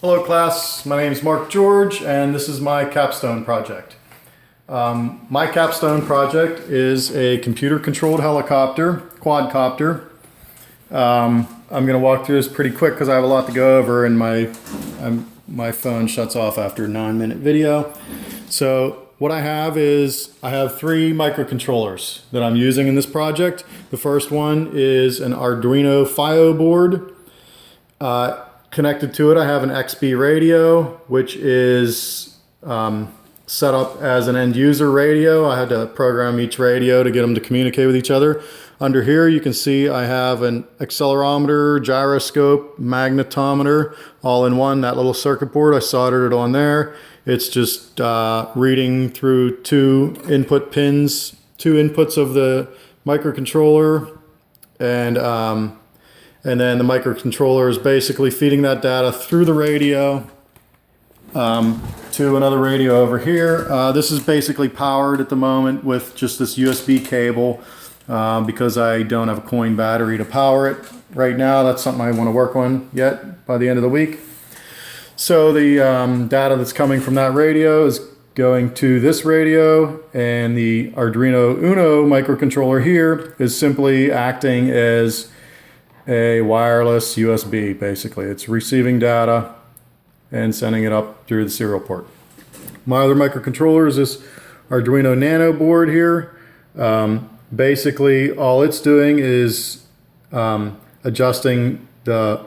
Hello class, my name is Mark George and this is my Capstone project. My Capstone project is a computer controlled helicopter, quadcopter. I'm going to walk through this pretty quick because I have a lot to go over and my phone shuts off after a 9-minute video. So what I have is I have 3 microcontrollers that I'm using in this project. The first one is an Arduino FIO board. Connected to it, I have an XB radio, which is set up as an end user radio. I had to program each radio to get them to communicate with each other. Under here, you can see I have an accelerometer, gyroscope, magnetometer, all in one. That little circuit board, I soldered it on there. It's just reading through 2 input pins, 2 inputs of the microcontroller, and then the microcontroller is basically feeding that data through the radio to another radio over here. This is basically powered at the moment with just this USB cable because I don't have a coin battery to power it right now. That's something I want to work on yet by the end of the week. So the data that's coming from that radio is going to this radio, and the Arduino Uno microcontroller here is simply acting as a wireless USB, basically. It's receiving data and sending it up through the serial port. My other microcontroller is this Arduino Nano board here. Basically, all it's doing is adjusting the...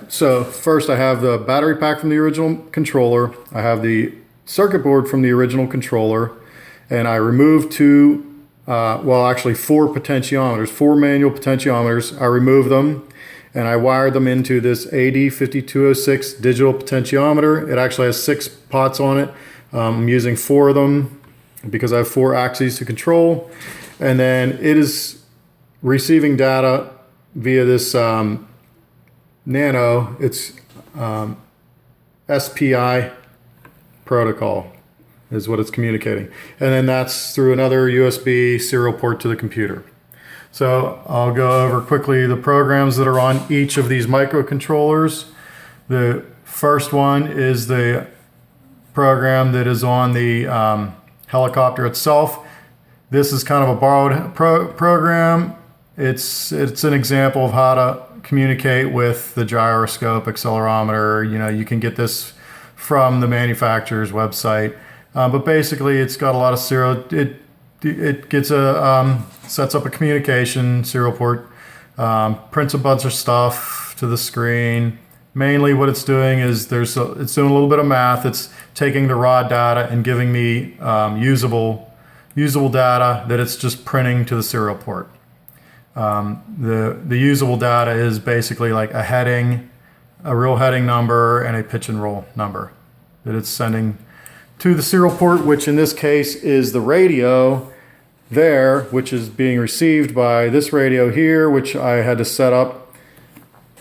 So first I have the battery pack from the original controller. I have the circuit board from the original controller, and I removed 2 well, actually 4 potentiometers, 4 manual potentiometers. I removed them and I wired them into this EET402 digital potentiometer. It actually has 6 pots on it. I'm using 4 of them because I have 4 axes to control. And then it is receiving data via this Nano. It's SPI protocol is what it's communicating. And then that's through another USB serial port to the computer. So I'll go over quickly the programs that are on each of these microcontrollers. The first one is the program that is on the helicopter itself. This is kind of a borrowed program. It's an example of how to communicate with the gyroscope, accelerometer. You know, you can get this from the manufacturer's website. But basically, it's got a lot of serial. It gets sets up a communication serial port, prints a bunch of stuff to the screen. Mainly, what it's doing is it's doing a little bit of math. It's taking the raw data and giving me usable data that it's just printing to the serial port. The usable data is basically like a heading, a real heading number, and a pitch and roll number that it's sending to the serial port, which in this case is the radio there, which is being received by this radio here, which I had to set up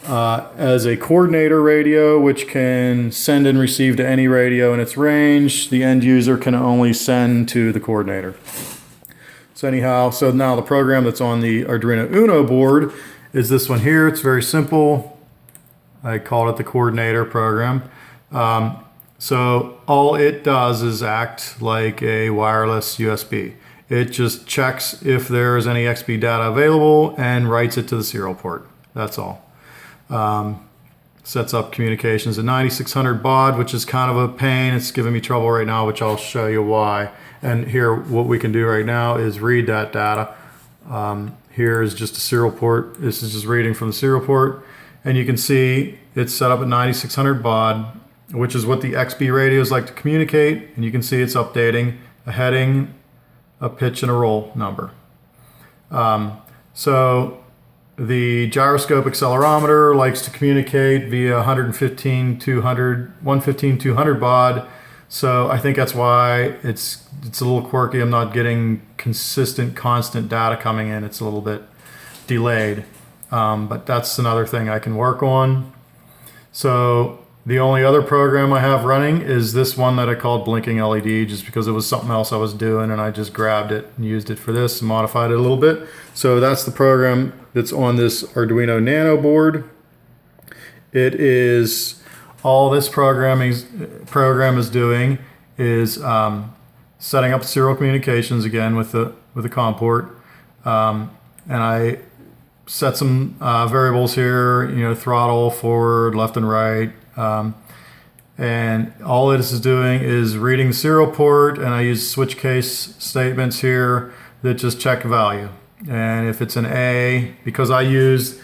as a coordinator radio, which can send and receive to any radio in its range. The end user can only send to the coordinator. So anyhow, so now the program that's on the Arduino Uno board is this one here. It's very simple. I called it the coordinator program. So all it does is act like a wireless USB. It just checks if there is any XB data available and writes it to the serial port. That's all. Sets up communications at 9600 baud, which is kind of a pain. It's giving me trouble right now, which I'll show you why. And here, what we can do right now is read that data. Here is just a serial port. This is just reading from the serial port. And you can see it's set up at 9600 baud, which is what the XB radios like to communicate. And you can see it's updating a heading, a pitch, and a roll number. So the gyroscope accelerometer likes to communicate via 115-200 baud. So I think that's why it's a little quirky. I'm not getting consistent, constant data coming in. It's a little bit delayed. But that's another thing I can work on. So the only other program I have running is this one that I called Blinking LED, just because it was something else I was doing and I just grabbed it and used it for this and modified it a little bit. So that's the program that's on this Arduino Nano board. it is all this program is doing is setting up serial communications again with the COM port, and I set some variables here, you know, throttle, forward, left and right, and all this is doing is reading the serial port, and I use switch case statements here that just check value. And if it's an A, because I use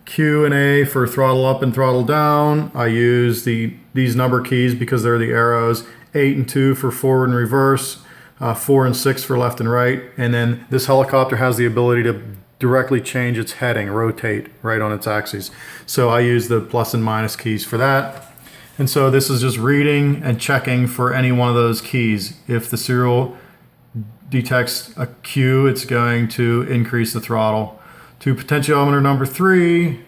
Q and A for throttle up and throttle down, I use these number keys because they're the arrows, 8 and 2 for forward and reverse, 4 and 6 for left and right. And then this helicopter has the ability to directly change its heading, rotate right on its axis. So I use the plus and minus keys for that. And so this is just reading and checking for any one of those keys. If the serial detects a Q, it's going to increase the throttle. To potentiometer number 3,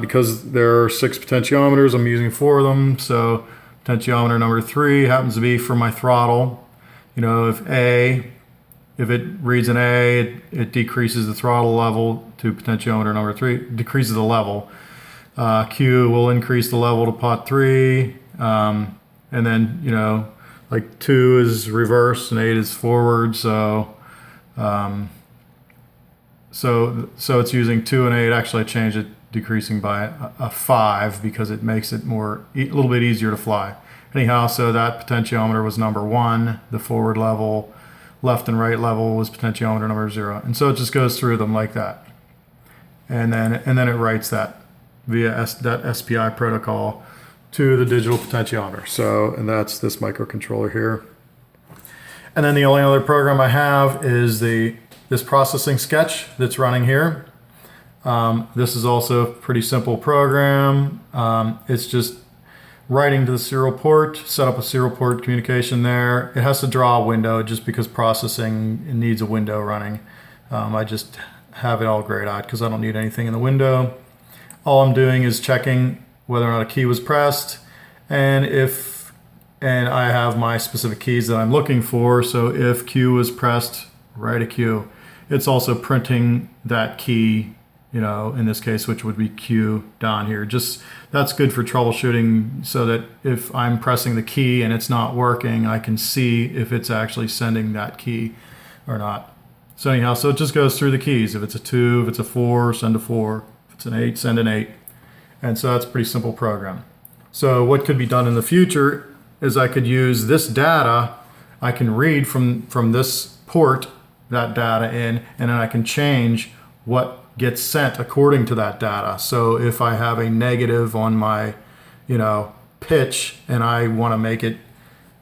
because there are 6 potentiometers, I'm using 4 of them. So potentiometer number 3 happens to be for my throttle. You know, if it reads an A, it decreases the throttle level to potentiometer number 3, decreases the level. Q will increase the level to pot 3, and then, you know, like 2 is reverse and 8 is forward, so so it's using 2 and 8. Actually, I changed it, decreasing by a 5 because it makes it a little bit easier to fly. Anyhow, so that potentiometer was number 1, the forward level, left and right level was potentiometer number 0, and so it just goes through them like that, and then it writes that via that SPI protocol to the digital potentiometer. So, and that's this microcontroller here. And then the only other program I have is this processing sketch that's running here. This is also a pretty simple program. It's just writing to the serial port, set up a serial port communication there. It has to draw a window just because processing, it needs a window running. I just have it all grayed out because I don't need anything in the window. All I'm doing is checking whether or not a key was pressed, and I have my specific keys that I'm looking for. So if Q was pressed, write a Q. It's also printing that key, you know, in this case, which would be Q down here. Just that's good for troubleshooting, so that if I'm pressing the key and it's not working, I can see if it's actually sending that key or not. So anyhow, so it just goes through the keys. If it's a 2, if it's a 4, send a 4. If it's an 8, send an 8. And so that's a pretty simple program. So what could be done in the future is I could use this data. I can read from this port that data in, and then I can change what gets sent according to that data. So if I have a negative on my, you know, pitch and I want to make it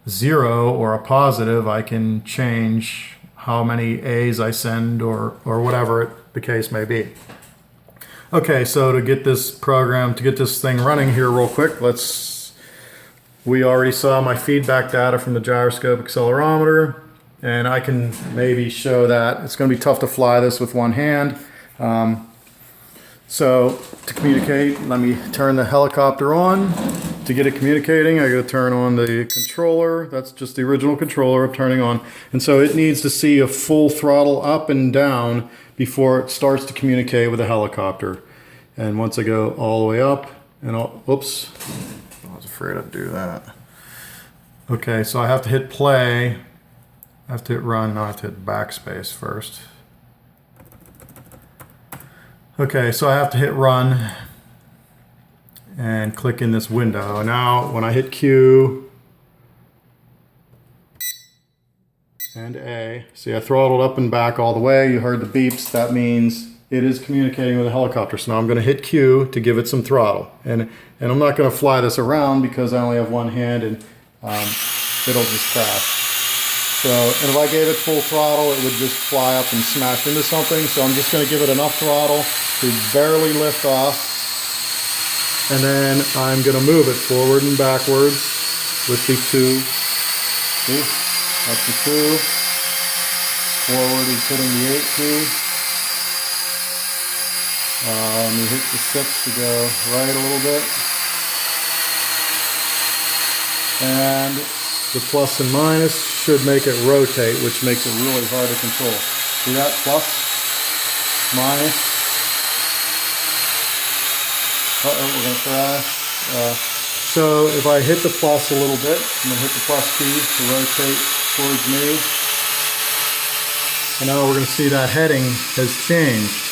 0 or a positive, I can change how many A's I send or whatever the case may be. Okay, so to get this thing running here real quick, we already saw my feedback data from the gyroscope accelerometer, and I can maybe show that. It's going to be tough to fly this with one hand. So to communicate, let me turn the helicopter on. To get it communicating, I got to turn on the controller. That's just the original controller I'm turning on. And so it needs to see a full throttle up and down before it starts to communicate with the helicopter. And once I go all the way up, and oops, I was afraid I'd do that. Okay, so I have to hit play. I have to hit run. No, I have to hit backspace first. Okay, so I have to hit run and click in this window. Now, when I hit Q and A, see I throttled up and back all the way. You heard the beeps. That means it is communicating with the helicopter. So now I'm going to hit Q to give it some throttle. And I'm not going to fly this around because I only have one hand, and it'll just crash. So, and if I gave it full throttle, it would just fly up and smash into something. So I'm just going to give it enough throttle to barely lift off. And then I'm going to move it forward and backwards with the 2. See? That's the 2. Forward is hitting the 8 key. Let me hit the 6 to go right a little bit. And the plus and minus should make it rotate, which makes it really hard to control. See that? Plus, minus. Uh-oh, we're going to crash. So if I hit the plus a little bit, I'm going to hit the plus key to rotate towards me. And now we're going to see that heading has changed.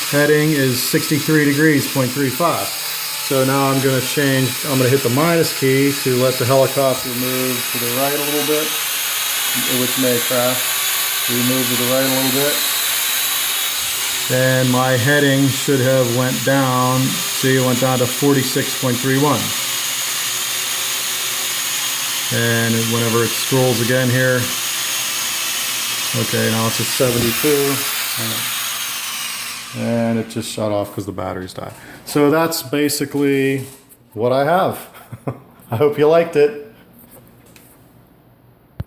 Heading is 63 degrees, 0.35. So now I'm going to hit the minus key to let the helicopter move to the right a little bit, which may crash. We move to the right a little bit. Then my heading should have went down. See, it went down to 46.31. And whenever it scrolls again here, okay, now it's at 72. And it just shut off because the batteries died. So that's basically what I have. I hope you liked it.